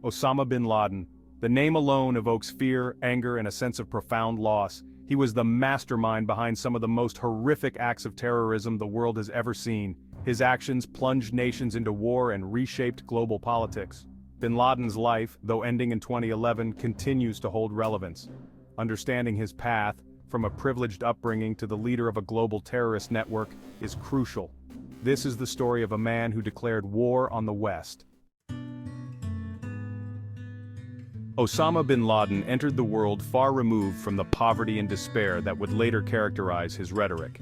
Osama bin Laden. The name alone evokes fear, anger, and a sense of profound loss. He was the mastermind behind some of the most horrific acts of terrorism the world has ever seen. His actions plunged nations into war and reshaped global politics. Bin Laden's life, though ending in 2011, continues to hold relevance. Understanding his path, from a privileged upbringing to the leader of a global terrorist network, is crucial. This is the story of a man who declared war on the West. Osama bin Laden entered the world far removed from the poverty and despair that would later characterize his rhetoric.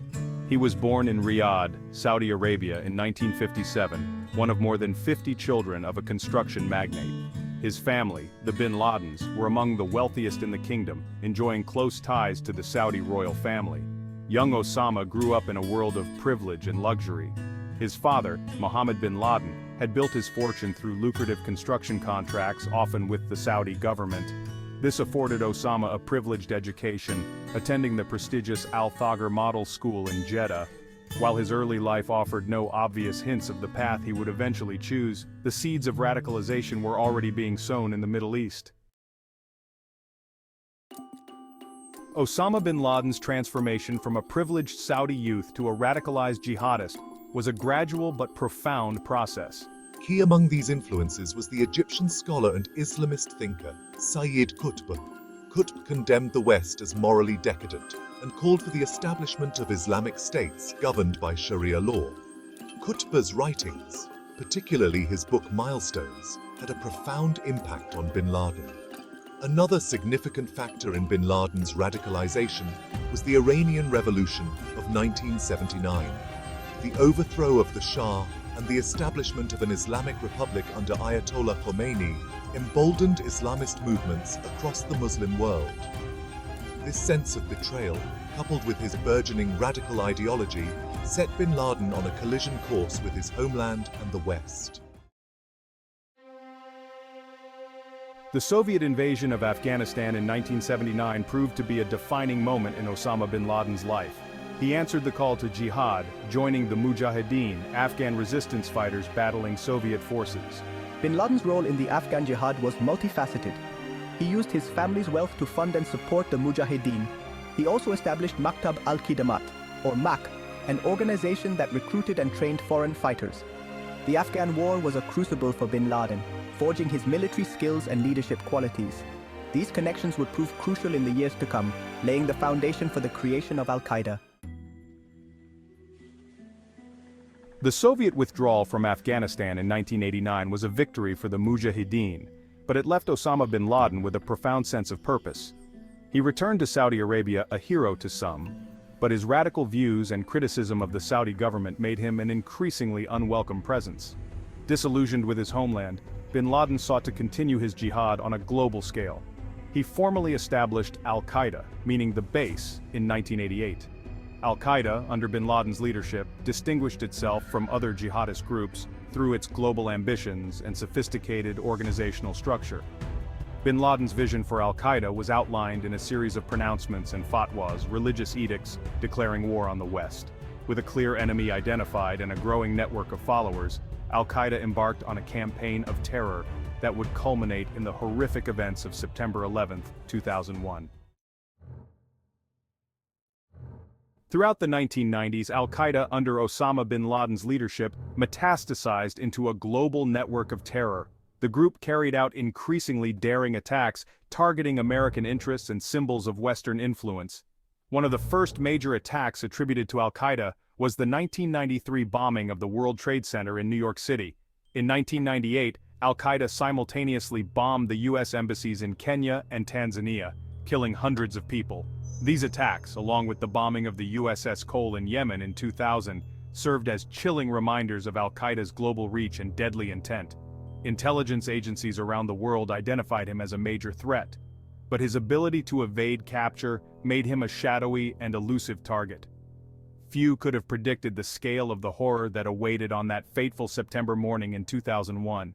He was born in Riyadh, Saudi Arabia in 1957, one of more than 50 children of a construction magnate. His family, the bin Ladens, were among the wealthiest in the kingdom, enjoying close ties to the Saudi royal family. Young Osama grew up in a world of privilege and luxury. His father, Mohammed bin Laden, had built his fortune through lucrative construction contracts, often with the Saudi government. This afforded Osama a privileged education, attending the prestigious Al Thagr Model School in Jeddah. While his early life offered no obvious hints of the path he would eventually choose, the seeds of radicalization were already being sown in the Middle East. Osama bin Laden's transformation from a privileged Saudi youth to a radicalized jihadist was a gradual but profound process. Key among these influences was the Egyptian scholar and Islamist thinker, Sayyid Qutb. Qutb condemned the West as morally decadent and called for the establishment of Islamic states governed by Sharia law. Qutb's writings, particularly his book Milestones, had a profound impact on bin Laden. Another significant factor in bin Laden's radicalization was the Iranian Revolution of 1979. The overthrow of the Shah and the establishment of an Islamic Republic under Ayatollah Khomeini emboldened Islamist movements across the Muslim world. This sense of betrayal, coupled with his burgeoning radical ideology, set bin Laden on a collision course with his homeland and the West. The Soviet invasion of Afghanistan in 1979 proved to be a defining moment in Osama bin Laden's life. He answered the call to jihad, joining the Mujahideen, Afghan resistance fighters battling Soviet forces. Bin Laden's role in the Afghan jihad was multifaceted. He used his family's wealth to fund and support the Mujahideen. He also established Maktab al-Qidamat, or MAK, an organization that recruited and trained foreign fighters. The Afghan war was a crucible for bin Laden, forging his military skills and leadership qualities. These connections would prove crucial in the years to come, laying the foundation for the creation of Al-Qaeda. The Soviet withdrawal from Afghanistan in 1989 was a victory for the Mujahideen, but it left Osama bin Laden with a profound sense of purpose. He returned to Saudi Arabia a hero to some, but his radical views and criticism of the Saudi government made him an increasingly unwelcome presence. Disillusioned with his homeland, bin Laden sought to continue his jihad on a global scale. He formally established Al-Qaeda, meaning the base, in 1988. Al-Qaeda, under bin Laden's leadership, distinguished itself from other jihadist groups through its global ambitions and sophisticated organizational structure. Bin Laden's vision for Al-Qaeda was outlined in a series of pronouncements and fatwas, religious edicts, declaring war on the West. With a clear enemy identified and a growing network of followers, Al-Qaeda embarked on a campaign of terror that would culminate in the horrific events of September 11, 2001. Throughout the 1990s, Al-Qaeda, under Osama bin Laden's leadership, metastasized into a global network of terror. The group carried out increasingly daring attacks, targeting American interests and symbols of Western influence. One of the first major attacks attributed to Al-Qaeda was the 1993 bombing of the World Trade Center in New York City. In 1998, Al-Qaeda simultaneously bombed the U.S. embassies in Kenya and Tanzania, killing hundreds of people. These attacks, along with the bombing of the USS Cole in Yemen in 2000, served as chilling reminders of Al-Qaeda's global reach and deadly intent. Intelligence agencies around the world identified him as a major threat, but his ability to evade capture made him a shadowy and elusive target. Few could have predicted the scale of the horror that awaited on that fateful September morning in 2001.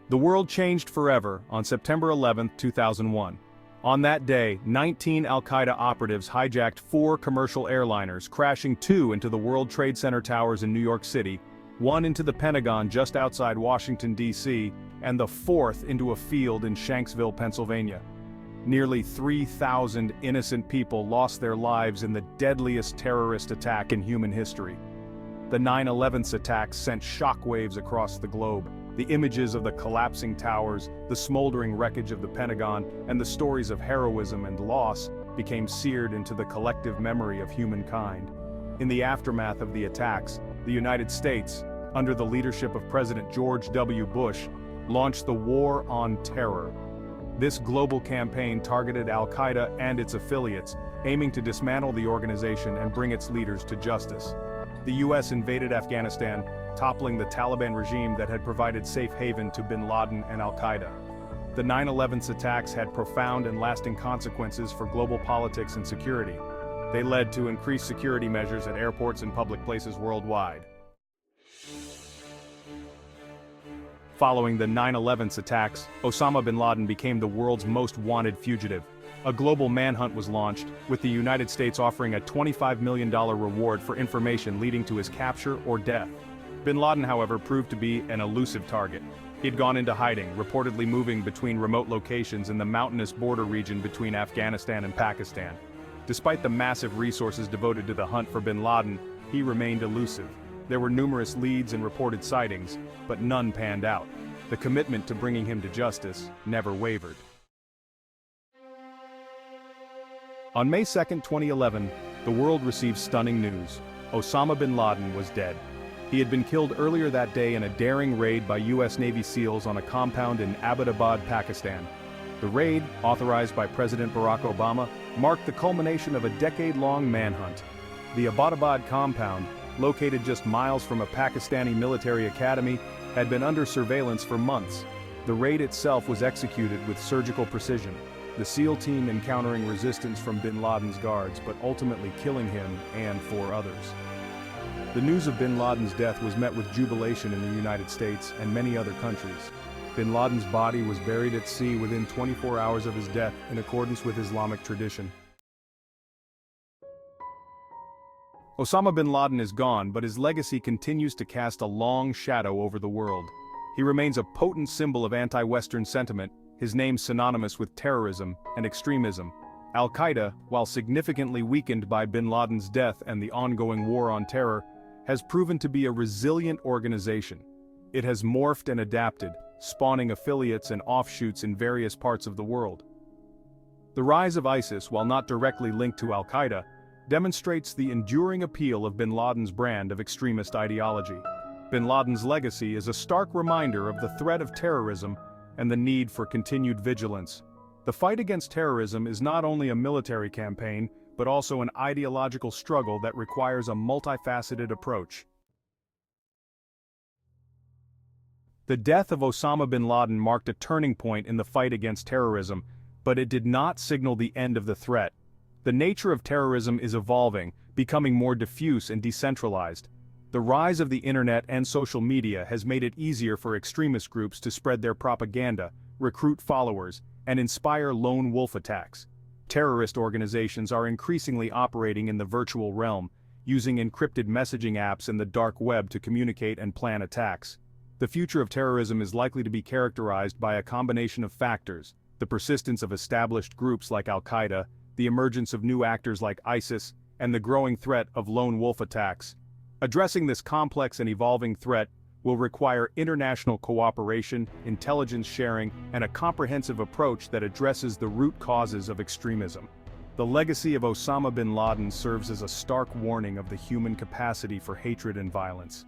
The world changed forever on September 11, 2001. On that day, 19 Al-Qaeda operatives hijacked 4 commercial airliners, crashing 2 into the World Trade Center towers in New York City, one into the Pentagon just outside Washington, D.C., and the fourth into a field in Shanksville, Pennsylvania. Nearly 3,000 innocent people lost their lives in the deadliest terrorist attack in human history. The 9/11 attacks sent shockwaves across the globe. The images of the collapsing towers, the smoldering wreckage of the Pentagon, and the stories of heroism and loss became seared into the collective memory of humankind. In the aftermath of the attacks, the United States, under the leadership of President George W. Bush, launched the War on Terror. This global campaign targeted Al-Qaeda and its affiliates, aiming to dismantle the organization and bring its leaders to justice. The U.S. invaded Afghanistan, toppling the Taliban regime that had provided safe haven to bin Laden and Al-Qaeda. The 9/11 attacks had profound and lasting consequences for global politics and security. They led to increased security measures at airports and public places worldwide. Following the 9/11 attacks, Osama bin Laden became the world's most wanted fugitive. A global manhunt was launched, with the United States offering a $25 million reward for information leading to his capture or death. Bin Laden, however, proved to be an elusive target. He had gone into hiding, reportedly moving between remote locations in the mountainous border region between Afghanistan and Pakistan. Despite the massive resources devoted to the hunt for bin Laden, he remained elusive. There were numerous leads and reported sightings, but none panned out. The commitment to bringing him to justice never wavered. On May 2, 2011, the world received stunning news. Osama bin Laden was dead. He had been killed earlier that day in a daring raid by U.S. Navy SEALs on a compound in Abbottabad, Pakistan. The raid, authorized by President Barack Obama, marked the culmination of a decade-long manhunt. The Abbottabad compound, located just miles from a Pakistani military academy, had been under surveillance for months. The raid itself was executed with surgical precision, the SEAL team encountering resistance from bin Laden's guards but ultimately killing him and 4 others. The news of bin Laden's death was met with jubilation in the United States and many other countries. Bin Laden's body was buried at sea within 24 hours of his death in accordance with Islamic tradition. Osama bin Laden is gone, but his legacy continues to cast a long shadow over the world. He remains a potent symbol of anti-Western sentiment, his name synonymous with terrorism and extremism. Al-Qaeda, while significantly weakened by bin Laden's death and the ongoing war on terror, has proven to be a resilient organization. It has morphed and adapted, spawning affiliates and offshoots in various parts of the world. The rise of ISIS, while not directly linked to Al-Qaeda, demonstrates the enduring appeal of bin Laden's brand of extremist ideology. Bin Laden's legacy is a stark reminder of the threat of terrorism and the need for continued vigilance. The fight against terrorism is not only a military campaign, but also an ideological struggle that requires a multifaceted approach. The death of Osama bin Laden marked a turning point in the fight against terrorism, but it did not signal the end of the threat. The nature of terrorism is evolving, becoming more diffuse and decentralized. The rise of the internet and social media has made it easier for extremist groups to spread their propaganda, recruit followers, and inspire lone wolf attacks. Terrorist organizations are increasingly operating in the virtual realm, using encrypted messaging apps and the dark web to communicate and plan attacks. The future of terrorism is likely to be characterized by a combination of factors: the persistence of established groups like Al-Qaeda, the emergence of new actors like ISIS, and the growing threat of lone wolf attacks. Addressing this complex and evolving threat will require international cooperation, intelligence sharing, and a comprehensive approach that addresses the root causes of extremism. The legacy of Osama bin Laden serves as a stark warning of the human capacity for hatred and violence.